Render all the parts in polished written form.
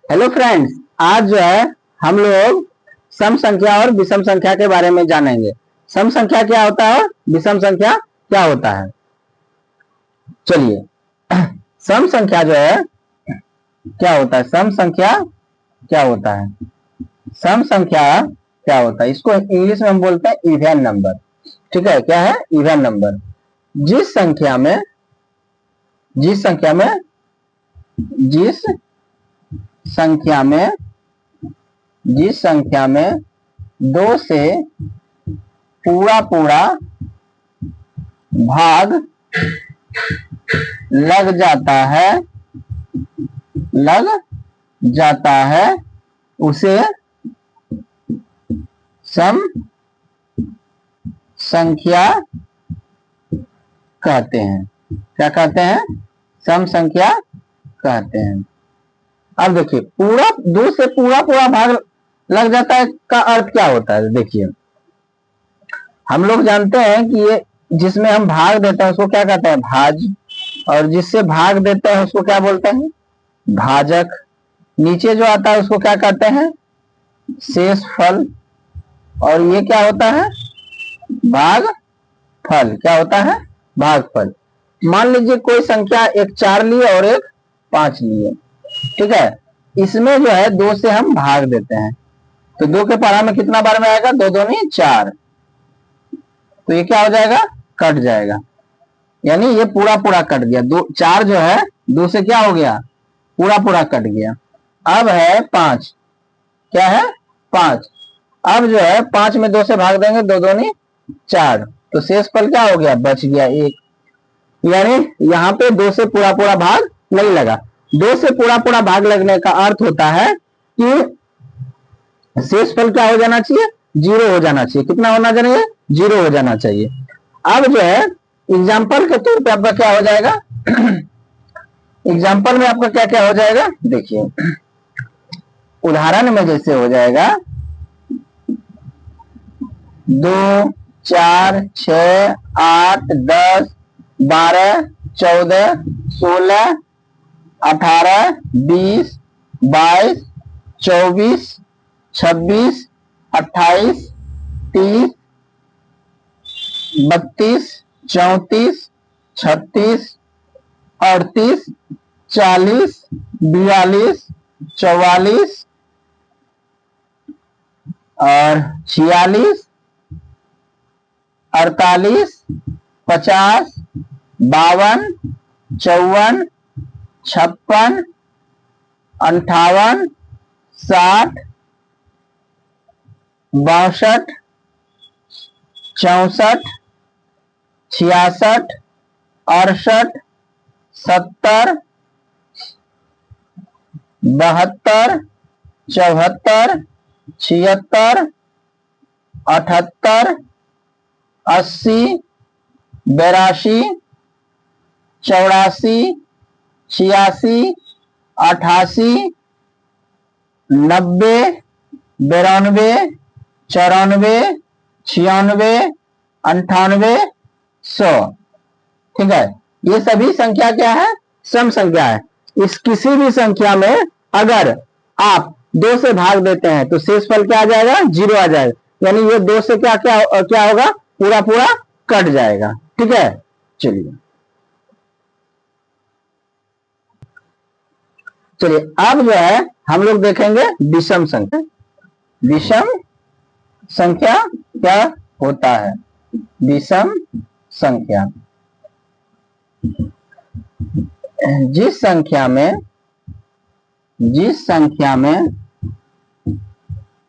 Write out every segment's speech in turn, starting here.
Hello friends, आज जो है हम लोग सम संख्या और विषम संख्या के बारे में जानेंगे। सम संख्या क्या होता है और विषम संख्या क्या होता है। चलिए, सम संख्या जो है क्या होता है, सम संख्या क्या होता है, सम संख्या क्या होता है, इसको इंग्लिश में हम बोलते हैं इवन नंबर। ठीक है, क्या है इवन नंबर। जिस संख्या में जिस संख्या में जिस संख्या में जिस संख्या में दो से पूरा पूरा भाग लग जाता है उसे सम संख्या कहते हैं। क्या कहते हैं? सम संख्या कहते हैं। अब देखिए, पूरा दो से पूरा भाग लग जाता है का अर्थ क्या होता है। देखिए, हम लोग जानते हैं कि ये जिसमें हम भाग देते हैं उसको क्या कहते हैं, भाज, और जिससे भाग देते हैं उसको क्या बोलते हैं, भाजक। नीचे जो आता है उसको क्या कहते हैं, शेष फल। और ये क्या होता है, भाग फल। क्या होता है, भाग फल। मान लीजिए कोई संख्या एक 4 लिए और एक 5 लिए, ठीक है, इसमें जो है 2 से हम भाग देते हैं तो 2 के पढ़ा में कितना बार में आएगा, 2 दूनी 4, तो ये क्या हो जाएगा, कट जाएगा। यानी ये पूरा कट गया। 4 जो है 2 से क्या हो गया, पूरा कट गया। अब है 5, क्या है 5। अब जो है 5 में 2 से भाग देंगे, 2 दूनी 4, तो शेष फल क्या हो गया, बच गया 1। यानी यहाँ पे 2 से पूरा भाग नहीं लगा। 2 से पूरा भाग लगने का अर्थ होता है कि शेष फल क्या हो जाना चाहिए, 0 हो जाना चाहिए। कितना होना चाहिए, 0 हो जाना चाहिए। अब जो है एग्जाम्पल के तौर पे आपका क्या हो जाएगा, एग्जाम्पल में आपका क्या क्या हो जाएगा, देखिए उदाहरण में जैसे हो जाएगा 2, 4, 6, 8, 10, 12, 14, 16, 18, 20, 22, 24, 26, 28, 30, 32, 34, 36, 38, 40, 42, 44 और 46, 48, 50, 52, 54, 56, 58, 60, 62, 64, 66, 68, 70, 72, 74, 76, 78, 80, 82, 84, 86, 88, 90, 92, 94, 96, 98, 100। ठीक है, ये सभी संख्या क्या है, सम संख्या है। इस किसी भी संख्या में अगर आप 2 से भाग देते हैं तो शेष फल क्या आ जाएगा, 0 आ जाएगा। यानी ये 2 से क्या होगा, पूरा कट जाएगा। ठीक है, चलिए अब जो है हम लोग देखेंगे विषम संख्या। विषम संख्या क्या होता है, विषम संख्या जिस संख्या में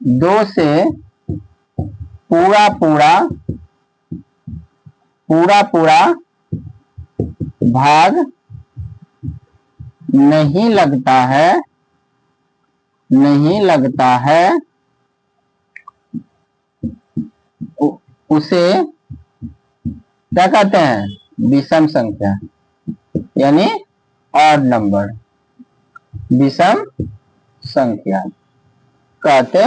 2 से पूरा भाग नहीं लगता है उसे क्या कहते हैं, विषम संख्या, यानी ऑड नंबर। विषम संख्या कहते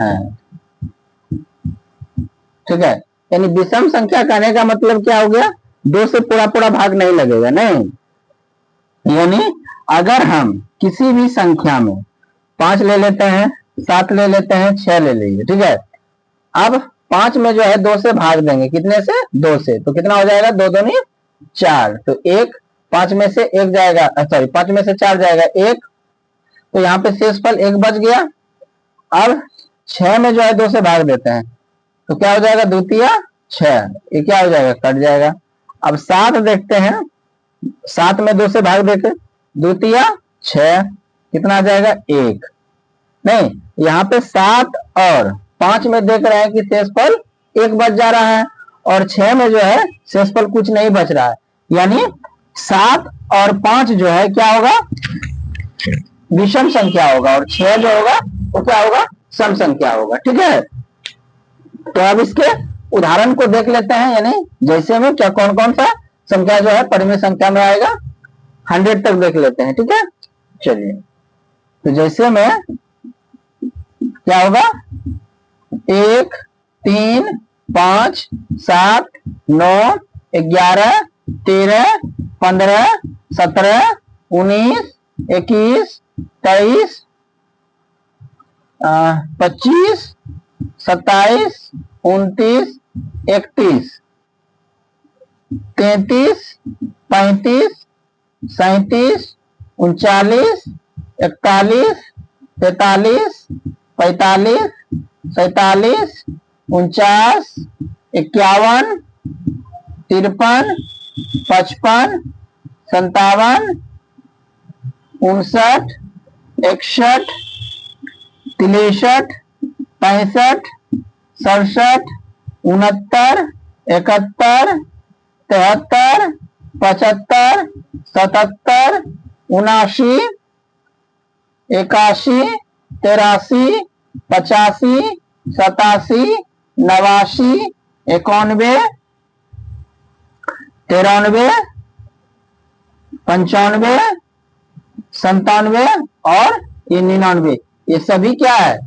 हैं। ठीक है, यानी विषम संख्या कहने का मतलब क्या हो गया, 2 से पूरा भाग नहीं लगेगा, नहीं। यानी अगर हम किसी भी संख्या में 5 ले लेते हैं, 7 ले लेते हैं, 6 ले लीजिए, ठीक है। अब 5 में जो है 2 से भाग देंगे, कितने से? 2 से, तो कितना हो जाएगा? 2 दूनी 4, तो 1 5 में से 1 जाएगा, सॉरी 5 में से 4 जाएगा 1, तो यहाँ पे शेषफल 1 बच गया। अब 6 में जो है 2 से भाग देते हैं, तो क्या हो जाएगा? द्वितीय 6, ये क्या हो जाएगा? कट जाएगा। अब 7 देखते हैं, 7 में 2 से भाग देते, द्वितीय 6, कितना आ जाएगा? 1। नहीं, यहाँ पे 7 और 5 में देख रहे हैं कि शेषफल 1 बच जा रहा है, और 6 में जो है शेषफल कुछ नहीं बच रहा है, यानी 7 और 5 जो है क्या होगा? विषम संख्या होगा, और 6 जो होगा वो क्या होगा? सम संख्या होगा, ठीक है। तो अब इसके उदाहरण को देख लेते हैं, यानी जैसे में क्या कौन कौन सा संख्या जो है परिमेय संख्या में आएगा, 100 तक देख लेते हैं, ठीक है। चलिए, तो जैसे में क्या होगा? 1 3 5 7 9 11 13 15 17 19 21 23 25 27 29 31 33 35 37 39 41 43 45 47 49 51 53 55 57 59 61 63 65 67 69 71 73 75 77 79 81 83 85 87 89 91 93 95 97 और ये 99, ये सभी क्या है?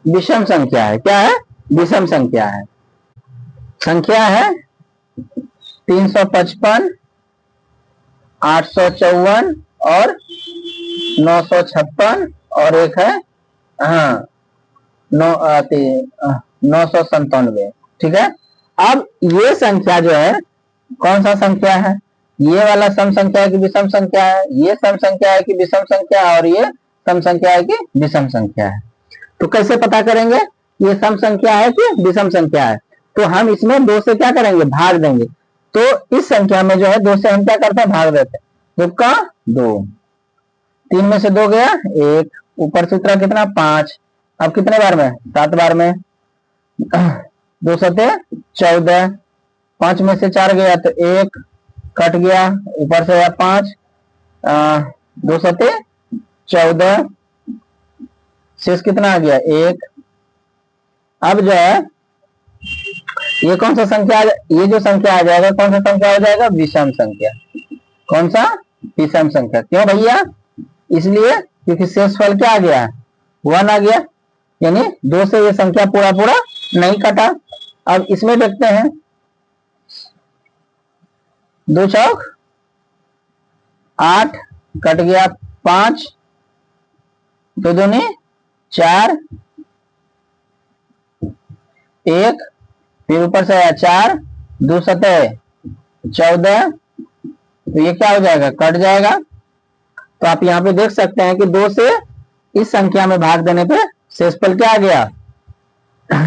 विषम संख्या है। क्या है? विषम संख्या है। संख्या है 355, 854 और 956, और एक है 997, ठीक है। अब ये संख्या जो है कौन सा संख्या है? ये वाला सम संख्या है कि विषम संख्या है? ये सम संख्या है कि विषम संख्या है? और ये सम संख्या है कि विषम संख्या है? तो कैसे पता करेंगे ये सम संख्या है कि विषम संख्या है? तो हम इसमें 2 से क्या करेंगे? भाग देंगे। तो इस संख्या में जो है 2 से हम क्या करते हैं? भाग देते हैं। 2 का 2, 3 में से 2 गया 1, ऊपर सूत्र कितना? 5। अब कितने बार में? 7 बार में। 2 सते 14, 5 में से 4 गया तो 1, कट गया, ऊपर से 5, 2 सते 14, शेष कितना आ गया? 1। अब जो है ये कौन सा संख्या? ये जो संख्या आ जाएगा कौन सा संख्या हो जाएगा? विषम संख्या। कौन सा? विषम संख्या। क्यों भैया? इसलिए क्योंकि शेषफल क्या आ गया? 1 आ गया, यानी 2 से ये संख्या पूरा पूरा नहीं कटा। अब इसमें देखते हैं, 2 चौक 8, कट गया 5, 2 दूनी 4, 1, फिर ऊपर से आया 4, 2 सते 14, तो ये क्या हो जाएगा? कट जाएगा। तो आप यहाँ पे देख सकते हैं कि 2 से इस संख्या में भाग देने पे शेषफल क्या आ गया?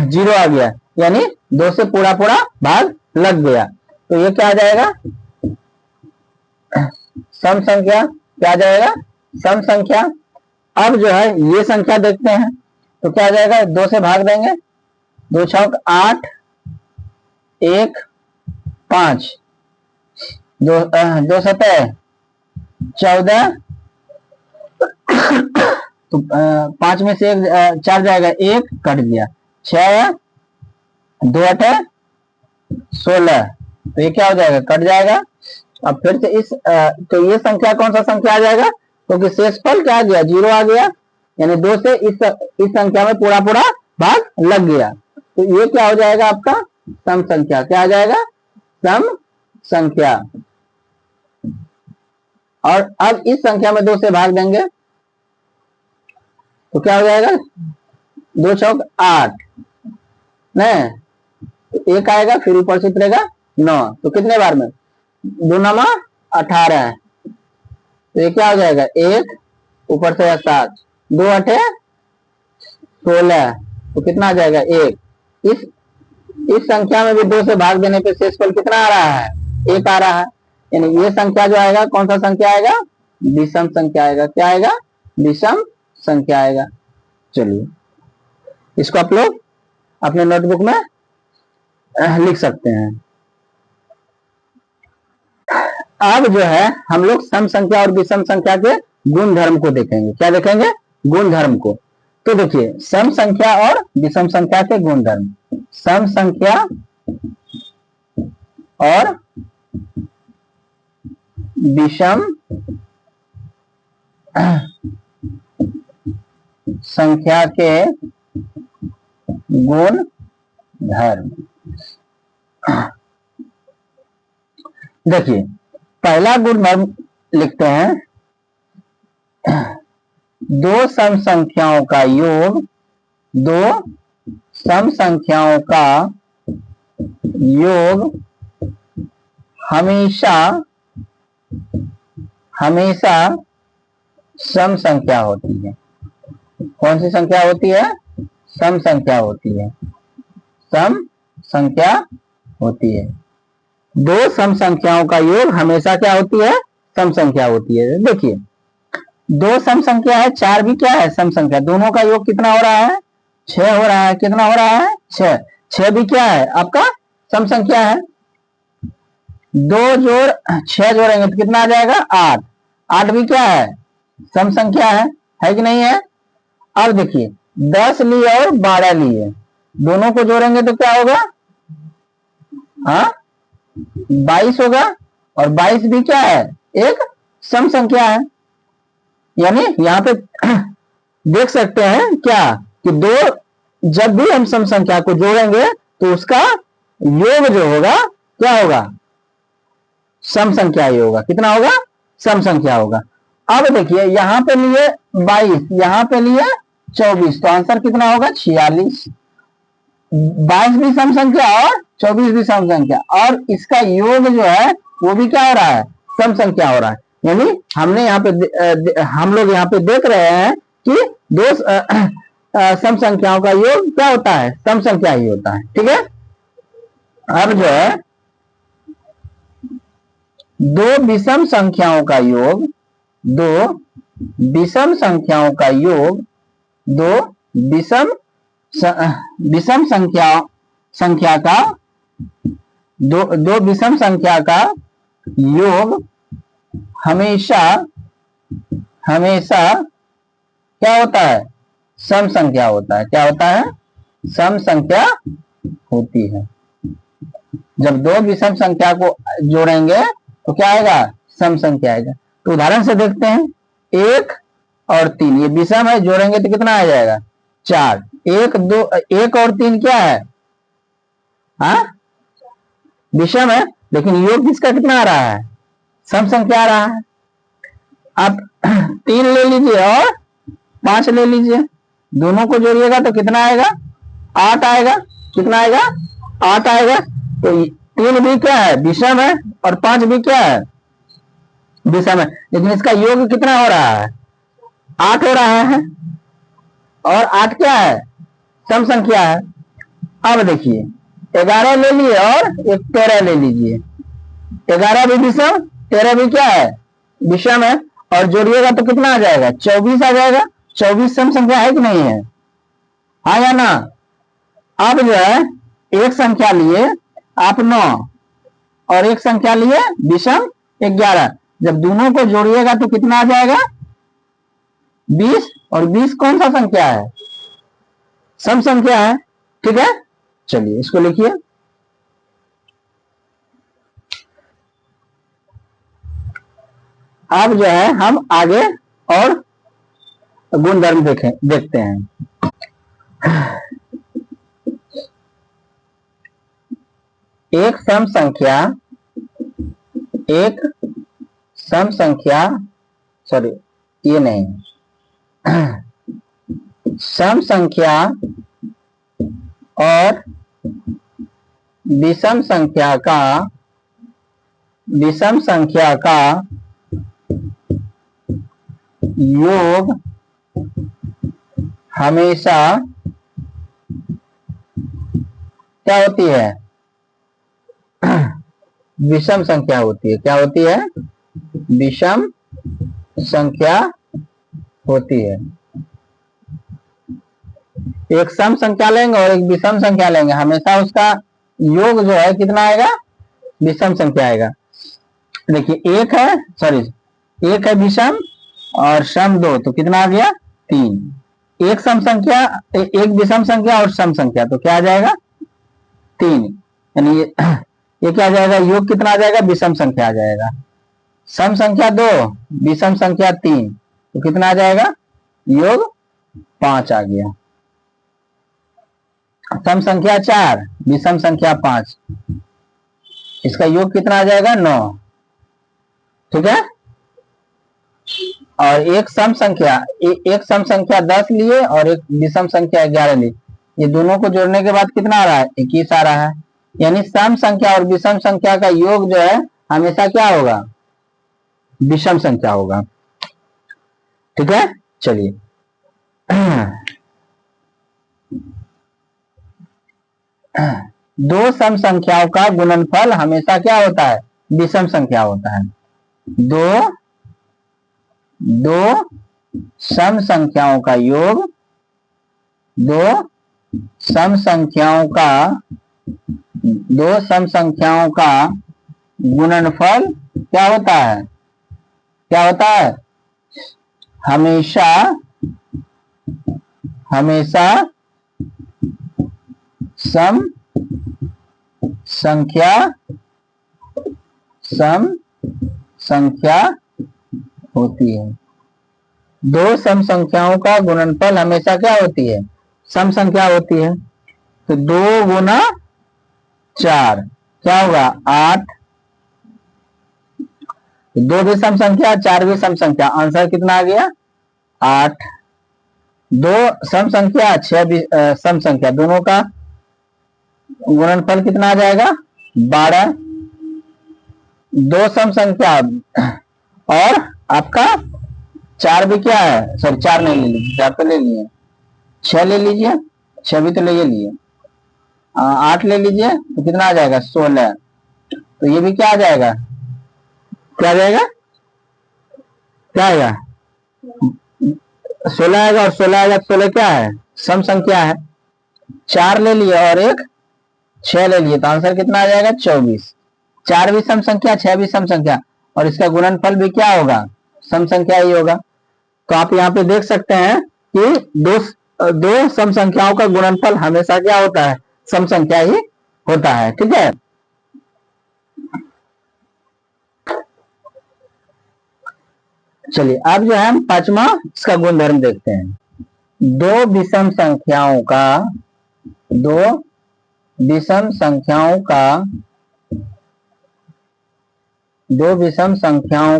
0 आ गया, यानी 2 से पूरा पूरा भाग लग गया। तो ये क्या आ जाएगा? सम संख्या। क्या आ जाएगा? सम संख्या। अब जो है ये संख्या देखते हैं, तो क्या आ जाएगा? 2 से भाग देंगे, 2 छौक 8, 1 5, 2 सते 14, तो 5 में से 4 जाएगा, 1 कट गया, 6 2 8 16, तो ये क्या हो जाएगा? कट जाएगा। अब फिर से इस तो ये संख्या कौन सा संख्या आ जाएगा? क्योंकि शेषफल क्या आ गया? 0 आ गया, यानी 2 से इस संख्या में पूरा पूरा भाग लग गया। तो ये क्या हो जाएगा? आपका सम संख्या। क्या आ जाएगा? सम संख्या। और अब इस संख्या में 2 से भाग देंगे तो क्या हो जाएगा, 2 चौक 8, नहीं तो 1 आएगा, फिर ऊपर से उतरेगा 9, तो कितने बार में, 2 नमा 18, तो ये क्या हो जाएगा 1, ऊपर से 7, 2 8 16, तो कितना आ जाएगा 1। इस संख्या में भी 2 से भाग देने पे शेषफल कितना आ रहा है, 1 आ रहा है। यानी ये संख्या जो आएगा कौन सा संख्या आएगा, विषम संख्या आएगा। क्या आएगा, विषम संख्या आएगा। चलिए इसको आप लोग अपने नोटबुक में लिख सकते हैं। अब जो है हम लोग सम संख्या और विषम संख्या के गुण धर्म को देखेंगे। क्या देखेंगे, गुण धर्म को। तो देखिए सम संख्या और विषम संख्या के गुण धर्म। सम संख्या और विषम संख्या के गुण धर्म। देखिए पहला गुण धर्म लिखते हैं, 2 सम संख्याओं का योग, 2 सम संख्याओं का योग हमेशा हमेशा सम संख्या होती है। कौन सी संख्या होती है, सम संख्या होती है, सम संख्या होती है। 2 सम संख्याओं का योग हमेशा क्या होती है, सम संख्या होती है। देखिए 2 सम संख्या है, 4 भी क्या है, सम संख्या। दोनों का योग कितना हो रहा है, 6 हो रहा है। कितना हो रहा है, 6। 6 भी क्या है आपका, सम संख्या है। 2 जोड़ 6 जोड़ेंगे तो कितना आ जाएगा, 8। 8 भी क्या है, सम संख्या है कि नहीं है। अब देखिए 10 लिए और 12 लिए, दोनों को जोड़ेंगे तो क्या होगा, हाँ 22 होगा। और 22 भी क्या है, एक सम संख्या है। यानी यहाँ पे देख सकते हैं क्या कि 2 जब भी हम सम संख्या को जोड़ेंगे तो उसका योग जो होगा क्या होगा, सम संख्या ही होगा। कितना होगा, सम संख्या होगा। अब देखिए यहाँ पे लिए 22, यहाँ पे लिए 24, तो आंसर कितना होगा, 46। 22 भी सम संख्या और 24 भी सम संख्या, और इसका योग जो है वो भी क्या हो रहा है, सम संख्या हो रहा है। यानी हमने यहाँ पे हम लोग यहाँ पे देख रहे हैं कि 2 सम संख्याओं का योग क्या होता है, सम संख्या ही होता है। ठीक है। अब जो है 2 विषम संख्याओं का योग, 2 विषम संख्याओं का योग, 2 विषम विषम संख्या का दो विषम संख्या का योग हमेशा हमेशा क्या होता है, सम संख्या होता है। क्या होता है, सम संख्या होती है। जब 2 विषम संख्या को जोड़ेंगे तो क्या आएगा, सम संख्या आएगा। तो उदाहरण से देखते हैं, 1 और 3 ये विषम है, जोड़ेंगे तो कितना आ जाएगा, 4। 1 और 3 क्या है, हाँ विषम है, लेकिन योग किसका कितना आ रहा है, सम संख्या आ रहा है। आप 3 ले लीजिए और 5 ले लीजिए, दोनों को जोड़िएगा तो कितना आएगा, 8 आएगा। कितना आएगा, 8 आएगा। तो 3 भी क्या है, विषम है, और 5 भी क्या है, विषम है, लेकिन इसका योग कितना हो रहा है, 8 हो रहा है। और 8 क्या है, सम संख्या है। अब देखिए 11 ले लिए और 13 ले लीजिए, 11 भी विषम, 13 भी क्या है, विषम है, और जोड़िएगा तो कितना आ जाएगा, 24 आ जाएगा। 24 सम संख्या है कि नहीं है, हाँ या ना। अब जो है एक संख्या लिए आप 9 और एक संख्या लिए विषम 11, जब दोनों को जोड़िएगा तो कितना आ जाएगा, 20, और 20 कौन सा संख्या है, सम संख्या है। ठीक है, चलिए इसको लिखिए। अब जो है हम आगे और गुणधर्म देखते हैं। एक सम संख्या, सॉरी ये नहीं, सम संख्या और विषम संख्या का योग हमेशा क्या होती है? विषम संख्या होती है। क्या होती है? विषम संख्या होती है। एक सम संख्या लेंगे और एक विषम संख्या लेंगे, हमेशा उसका योग जो है कितना आएगा? विषम संख्या आएगा। देखिए एक है विषम और सम 2, तो कितना आ गया? 3। एक सम संख्या, एक विषम संख्या और सम संख्या, तो क्या आ जाएगा? 3। यानी ये क्या आ जाएगा? योग कितना आ जाएगा? विषम संख्या आ जाएगा। सम संख्या 2, विषम संख्या 3, तो कितना आ जाएगा? योग 5 आ गया। सम संख्या 4, विषम संख्या 5, इसका योग कितना आ जाएगा? 9। ठीक है। और एक सम संख्या 10 लिए और एक विषम संख्या 11 लिए, ये दोनों को जोड़ने के बाद कितना आ रहा है? 21 आ रहा है। यानी सम संख्या और विषम संख्या का योग जो है हमेशा क्या होगा? विषम संख्या होगा। ठीक है। चलिए दो सम संख्याओं का गुणनफल हमेशा क्या होता है? विषम संख्या होता है। दो सम संख्याओं का योग, दो सम संख्याओं का गुणनफल क्या होता है? क्या होता है? हमेशा सम संख्या होती है। दो सम संख्याओं का गुणनफल हमेशा क्या होती है? सम संख्या होती है। तो 2 गुना 4 क्या होगा? 8। 2 भी सम संख्या, 4 भी सम संख्या, आंसर कितना आ गया? 8। 2 सम संख्या, 6 भी सम संख्या, दोनों का गुणनफल कितना आ जाएगा? 12। 2 सम संख्या और आपका 4 भी क्या है? सॉरी 4 नहीं ले लीजिए, 4 तो ले लिए, 6 ले लीजिए, 6 भी तो ले लिए, 8 ले लीजिए, तो कितना आ जाएगा? 16। तो ये भी क्या आ जाएगा? क्या आ जाएगा? क्या आएगा? 16 आएगा, और 16 आएगा, 16 क्या है? सम संख्या है। 4 ले लिए और एक 6 ले लिए, तो आंसर कितना आ जाएगा? 24। 4 भी सम संख्या, 6 भी सम संख्या, और इसका गुणनफल भी क्या होगा? सम संख्या ही होगा। तो आप यहाँ पे देख सकते हैं कि दो सम संख्याओं का गुणनफल हमेशा क्या होता है? सम संख्या ही होता है। ठीक है। चलिए अब जो है हम 5वां इसका गुणधर्म देखते हैं। दो विषम संख्याओं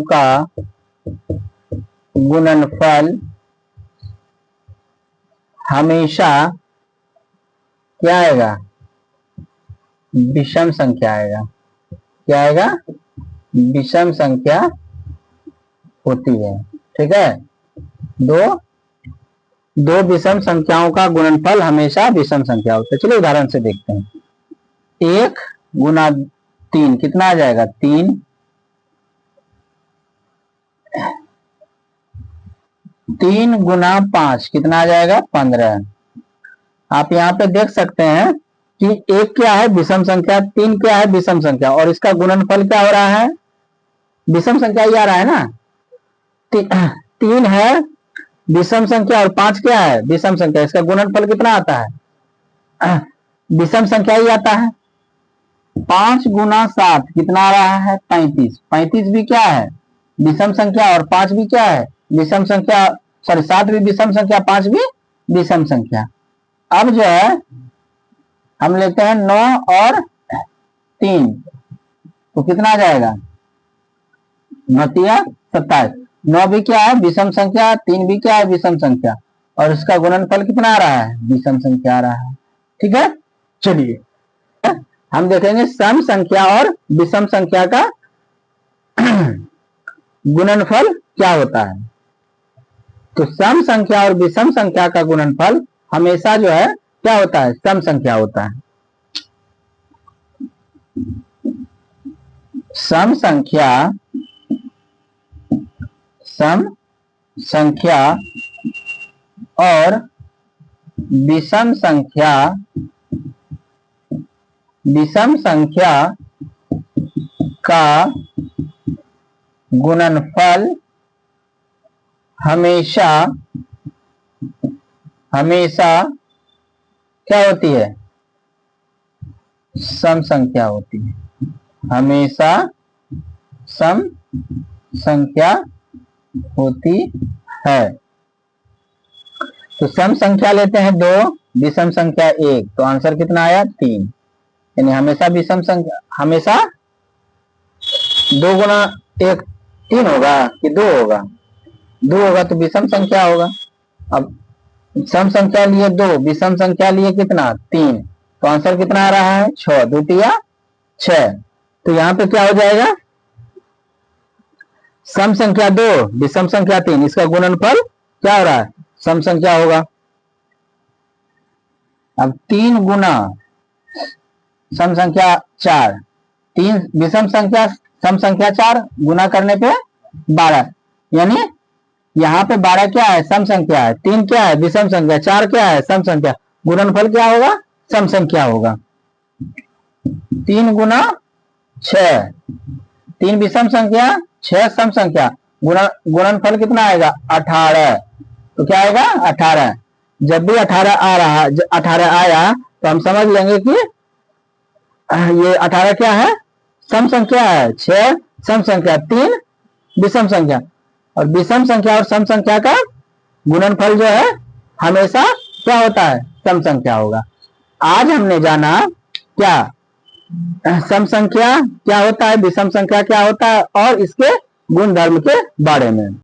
का गुणनफल हमेशा क्या आएगा? विषम संख्या आएगा। क्या आएगा? विषम संख्या होती है। ठीक है। दो विषम संख्याओं का गुणनफल हमेशा विषम संख्या होता है। चलिए उदाहरण से देखते हैं। 1 गुना 3 कितना आ जाएगा? 3। 3 गुना 5 कितना आ जाएगा? 15। आप यहाँ पे देख सकते हैं कि 1 क्या है? विषम संख्या, 3 क्या है? विषम संख्या, और इसका गुणनफल क्या हो रहा है? विषम संख्या ही आ रहा है ना। 3 है विषम संख्या और 5 क्या है? विषम संख्या, इसका गुणनफल कितना आता है? विषम संख्या ही आता है। 5 गुना 7 कितना आ रहा है? 35। 35 भी क्या है? विषम संख्या, और 5 भी क्या है? विषम संख्या, सॉरी 7 भी विषम संख्या, 5 भी विषम संख्या। अब जो है हम लेते हैं 9 और 3, तो कितना आ जाएगा? 9 27। 9 भी क्या है? विषम संख्या। 3 भी क्या है? विषम संख्या। और इसका गुणनफल कितना आ रहा है? विषम संख्या आ रहा है। ठीक है, चलिए हम देखेंगे सम संख्या और विषम संख्या का गुणनफल क्या होता है। तो सम संख्या और विषम संख्या का गुणनफल हमेशा जो है क्या होता है? सम संख्या होता है। सम संख्या और विषम संख्या का गुणनफल हमेशा क्या होती है? सम संख्या होती है। हमेशा सम संख्या होती है। तो सम संख्या लेते हैं 2, विषम संख्या 1, तो आंसर कितना आया? 3। यानी हमेशा विषम संख्या, हमेशा 2 गुना 1 3 होगा कि 2 होगा? 2 होगा तो विषम संख्या होगा। अब सम संख्या लिए 2, विषम संख्या लिए कितना? 3, तो आंसर कितना आ रहा है? 6 2 6। तो यहां पे क्या हो जाएगा? सम संख्या 2, विषम संख्या 3, इसका गुणनफल क्या हो रहा है? सम संख्या होगा। अब 3 गुना सम संख्या 4, 3 विषम संख्या सम संख्या 4 गुना करने पे 12, यानी यहाँ पे 12 क्या है? सम संख्या है। 3 क्या है? विषम संख्या। 4 क्या है? सम संख्या। गुणनफल क्या होगा? सम संख्या होगा। 3 गुना 6, 3 विषम संख्या, 6 सम संख्या, गुणनफल कितना आएगा? 18। तो क्या आएगा? 18। जब भी 18 आया तो हम समझ लेंगे कि ये 18 क्या है? सम संख्या है। 6 सम संख्या, 3 विषम संख्या, और विषम संख्या और सम संख्या का गुणनफल जो है हमेशा क्या होता है? सम संख्या होगा। आज हमने जाना क्या सम संख्या क्या होता है, विषम संख्या क्या होता है, और इसके गुण धर्म के बारे में।